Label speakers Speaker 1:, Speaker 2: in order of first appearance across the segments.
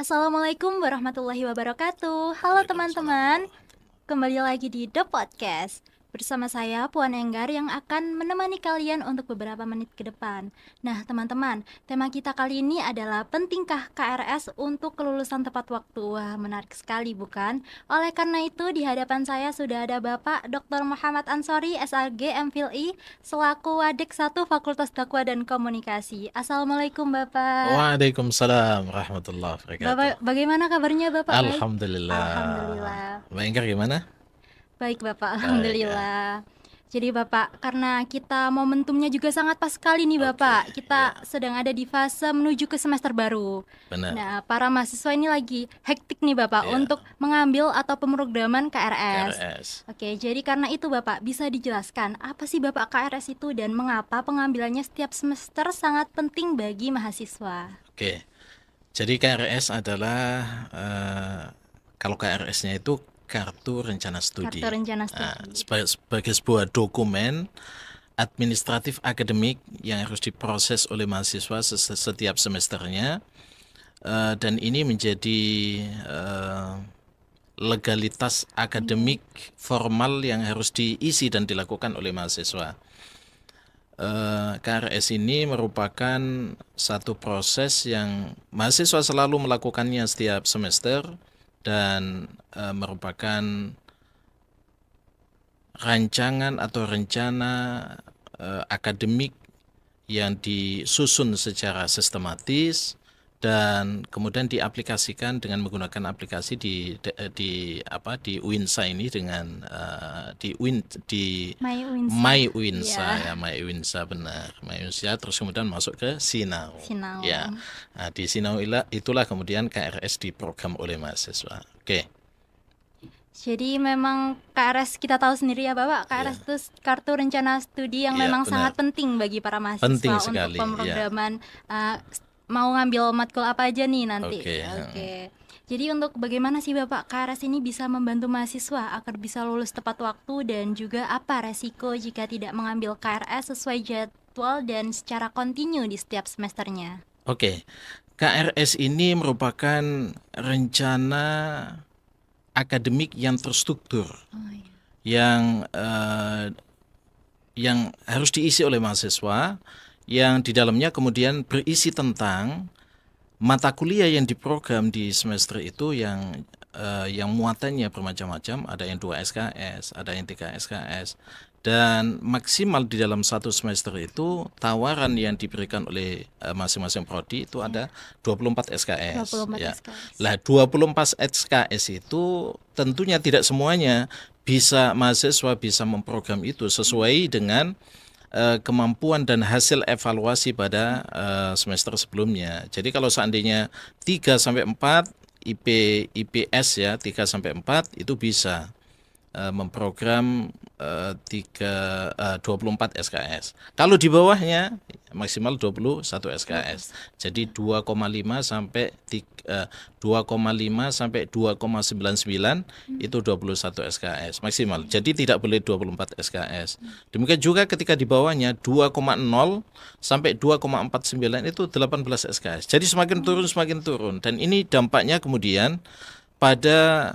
Speaker 1: Assalamualaikum warahmatullahi wabarakatuh. Halo teman-teman, kembali lagi di The Podcast. Bersama saya Puan Enggar yang akan menemani kalian untuk beberapa menit ke depan. Nah teman-teman, tema kita kali ini adalah pentingkah KRS untuk kelulusan tepat waktu. Wah, menarik sekali bukan? Oleh karena itu di hadapan saya sudah ada Bapak Dr. Muhammad Ansori SAG MPhilI selaku Wadik 1 Fakultas Dakwah dan Komunikasi. Assalamualaikum Bapak.
Speaker 2: Waalaikumsalam warahmatullahi wabarakatuh.
Speaker 1: Bapak, bagaimana kabarnya Bapak? Baik?
Speaker 2: Alhamdulillah.
Speaker 1: Alhamdulillah.
Speaker 2: Mbak Enggar gimana?
Speaker 1: Baik Bapak,
Speaker 2: Baik,
Speaker 1: Alhamdulillah. Jadi Bapak, karena kita momentumnya juga sangat pas sekali nih Bapak. Kita sedang ada di fase menuju ke semester baru.
Speaker 2: Benar.
Speaker 1: Nah, para mahasiswa ini lagi hektik nih Bapak untuk mengambil atau pemrograman KRS. Oke, jadi karena itu Bapak, bisa dijelaskan apa sih Bapak KRS itu dan mengapa pengambilannya setiap semester sangat penting bagi mahasiswa?
Speaker 2: Oke, jadi KRS adalah kalau KRS-nya itu Kartu Rencana Studi.
Speaker 1: Kartu Rencana Studi.
Speaker 2: Sebagai sebuah dokumen administratif akademik yang harus diproses oleh mahasiswa setiap semesternya, dan ini menjadi legalitas akademik formal yang harus diisi dan dilakukan oleh mahasiswa. KRS ini merupakan satu proses yang mahasiswa selalu melakukannya setiap semester dan merupakan rancangan atau rencana akademik yang disusun secara sistematis dan kemudian diaplikasikan dengan menggunakan aplikasi di UINSA ini dengan My UINSA ya, My UINSA benar, My UINSA, terus kemudian masuk ke Sinau. Ya. Nah, di Sinau itulah kemudian KRS diprogram oleh mahasiswa. Oke.
Speaker 1: Jadi memang KRS kita tahu sendiri ya Bapak, KRS itu Kartu Rencana Studi yang memang sangat penting bagi para mahasiswa untuk pemrograman mau ngambil matkul apa aja nih nanti. Oke. Jadi untuk bagaimana sih Bapak KRS ini bisa membantu mahasiswa agar bisa lulus tepat waktu dan juga apa resiko jika tidak mengambil KRS sesuai jadwal dan secara kontinu di setiap semesternya?
Speaker 2: Oke. KRS ini merupakan rencana akademik yang terstruktur, yang harus diisi oleh mahasiswa, yang di dalamnya kemudian berisi tentang mata kuliah yang diprogram di semester itu yang muatannya bermacam-macam, ada yang 2 SKS, ada yang 3 SKS, dan maksimal di dalam satu semester itu tawaran yang diberikan oleh masing-masing prodi itu ada 24 SKS.
Speaker 1: 24 SKS.
Speaker 2: Lah 24 SKS itu tentunya tidak semuanya mahasiswa bisa memprogram itu sesuai dengan kemampuan dan hasil evaluasi pada semester sebelumnya. Jadi kalau seandainya 3 sampai 4 IPS ya, 3 sampai 4 itu bisa memprogram 24 SKS. Kalau di bawahnya maksimal 21 SKS. Jadi 2,5 sampai 2,99 itu 21 SKS maksimal. Jadi tidak boleh 24 SKS. Demikian juga ketika di bawahnya 2,0 sampai 2,49 itu 18 SKS. Jadi semakin turun dan ini dampaknya kemudian pada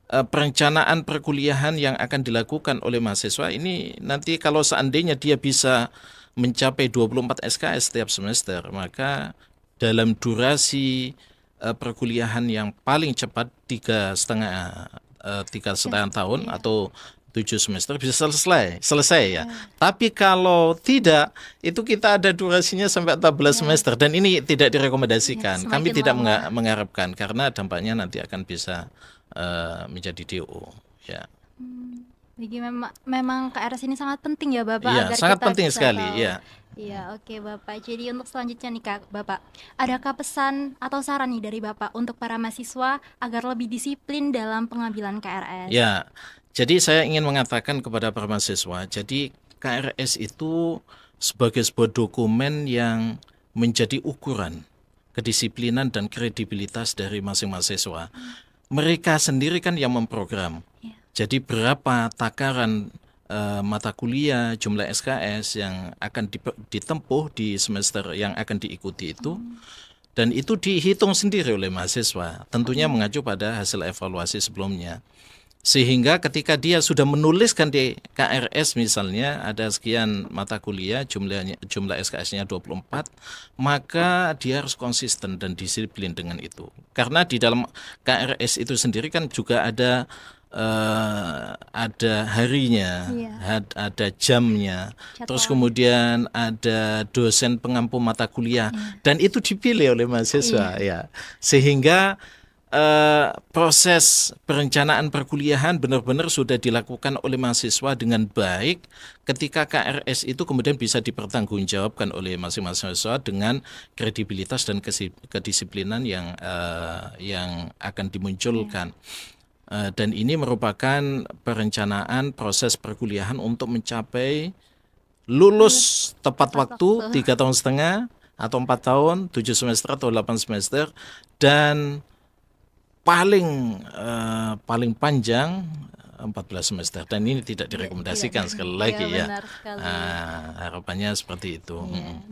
Speaker 2: perencanaan perkuliahan yang akan dilakukan oleh mahasiswa ini. Nanti kalau seandainya dia bisa mencapai 24 SKS setiap semester, maka dalam durasi perkuliahan yang paling cepat 3,5 tahun atau 7 semester bisa selesai ya. Tapi kalau tidak, itu kita ada durasinya sampai 14 semester dan ini tidak direkomendasikan. Kami tidak mengharapkan karena dampaknya nanti akan bisa menjadi DO ya.
Speaker 1: Jadi memang KRS ini sangat penting ya Bapak.
Speaker 2: Iya,
Speaker 1: agar
Speaker 2: sangat
Speaker 1: kita
Speaker 2: penting
Speaker 1: bisa
Speaker 2: sekali
Speaker 1: tahu.
Speaker 2: ya.
Speaker 1: Iya, oke Bapak. Jadi untuk selanjutnya nih Bapak, adakah pesan atau saran nih dari Bapak untuk para mahasiswa agar lebih disiplin dalam pengambilan KRS?
Speaker 2: Ya, jadi saya ingin mengatakan kepada para mahasiswa, jadi KRS itu sebagai sebuah dokumen yang menjadi ukuran kedisiplinan dan kredibilitas dari masing mahasiswa. Mereka sendiri kan yang memprogram. Jadi berapa takaran mata kuliah, jumlah SKS yang akan ditempuh di semester yang akan diikuti itu, Dan itu dihitung sendiri oleh mahasiswa, tentunya mengacu pada hasil evaluasi sebelumnya. Sehingga ketika dia sudah menuliskan di KRS misalnya ada sekian mata kuliah, jumlah SKS-nya 24, maka dia harus konsisten dan disiplin dengan itu. Karena di dalam KRS itu sendiri kan juga ada harinya, ada jamnya, terus kemudian ada dosen pengampu mata kuliah, dan itu dipilih oleh mahasiswa, ya, sehingga proses perencanaan perkuliahan benar-benar sudah dilakukan oleh mahasiswa dengan baik. Ketika KRS itu kemudian bisa dipertanggungjawabkan oleh masing-masing mahasiswa dengan kredibilitas dan kedisiplinan yang akan dimunculkan. Dan ini merupakan perencanaan proses perkuliahan untuk mencapai lulus tepat waktu 3,5 tahun atau 4 tahun, 7 semester atau 8 semester, dan paling panjang 14 semester. Dan ini tidak direkomendasikan sekali lagi ya. Harapannya seperti itu.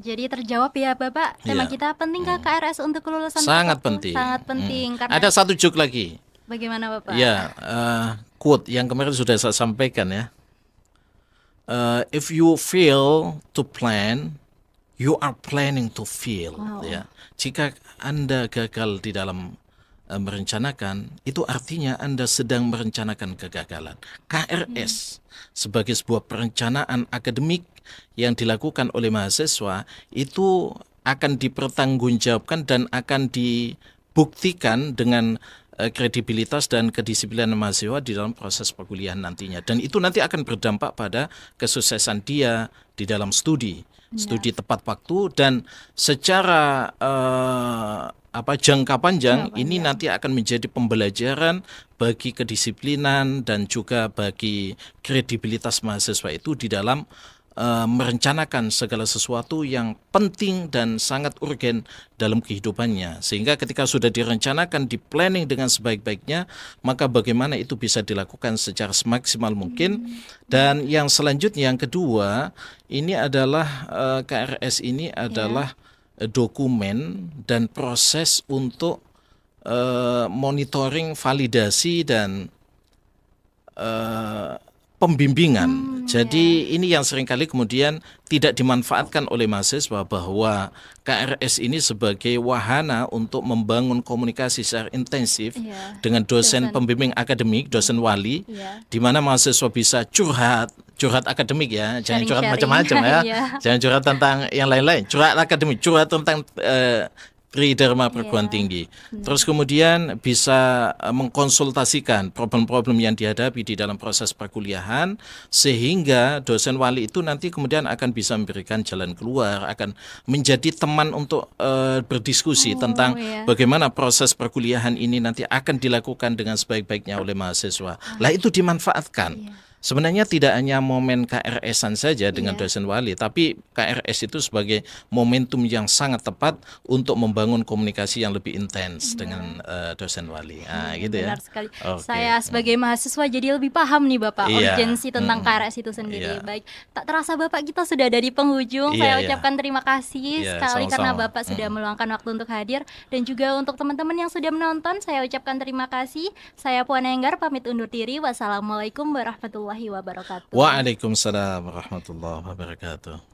Speaker 1: Jadi terjawab ya Bapak, tema kita pentingkah KRS untuk kelulusan?
Speaker 2: Sangat penting.
Speaker 1: Sangat penting. Karena
Speaker 2: ada satu joke lagi.
Speaker 1: Bagaimana Bapak?
Speaker 2: Ya, quote yang kemarin sudah saya sampaikan ya. If you fail to plan, you are planning to fail.
Speaker 1: Wow.
Speaker 2: Ya, jika Anda gagal di dalam merencanakan, itu artinya Anda sedang merencanakan kegagalan. KRS sebagai sebuah perencanaan akademik yang dilakukan oleh mahasiswa itu akan dipertanggungjawabkan dan akan dibuktikan dengan kredibilitas dan kedisiplinan mahasiswa di dalam proses perkuliahan nantinya, dan itu nanti akan berdampak pada kesuksesan dia di dalam studi tepat waktu, dan secara jangka panjang ini nanti akan menjadi pembelajaran bagi kedisiplinan dan juga bagi kredibilitas mahasiswa itu di dalam merencanakan segala sesuatu yang penting dan sangat urgen dalam kehidupannya. Sehingga ketika sudah direncanakan, di planning dengan sebaik-baiknya, maka bagaimana itu bisa dilakukan secara semaksimal mungkin. Dan yang selanjutnya, yang kedua, ini adalah KRS ini adalah dokumen dan proses untuk monitoring, validasi, dan pembimbingan. Jadi ini yang seringkali kemudian tidak dimanfaatkan oleh mahasiswa, bahwa KRS ini sebagai wahana untuk membangun komunikasi secara intensif dengan dosen pembimbing akademik, dosen wali, di mana mahasiswa bisa curhat akademik ya, jangan curhat macam-macam ya, jangan curhat tentang yang lain-lain, curhat akademik, curhat tentang Tridharma perguruan tinggi. Terus kemudian bisa mengkonsultasikan problem-problem yang dihadapi di dalam proses perkuliahan, sehingga dosen wali itu nanti kemudian akan bisa memberikan jalan keluar, akan menjadi teman untuk berdiskusi tentang bagaimana proses perkuliahan ini nanti akan dilakukan dengan sebaik-baiknya oleh mahasiswa. Lah itu dimanfaatkan. Sebenarnya tidak hanya momen KRS-an saja dengan dosen wali, tapi KRS itu sebagai momentum yang sangat tepat untuk membangun komunikasi yang lebih intens dengan dosen wali. Gitu ya.
Speaker 1: Benar sekali. Saya sebagai mahasiswa jadi lebih paham nih Bapak urgensi tentang KRS itu sendiri. Baik, tak terasa Bapak kita sudah ada di penghujung. Saya ucapkan terima kasih sekali karena Bapak sudah meluangkan waktu untuk hadir, dan juga untuk teman-teman yang sudah menonton, saya ucapkan terima kasih. Saya Puan Enggar pamit undur diri. Wassalamualaikum warahmatullahi wabarakatuh.
Speaker 2: Waalaikumsalam warahmatullahi wabarakatuh.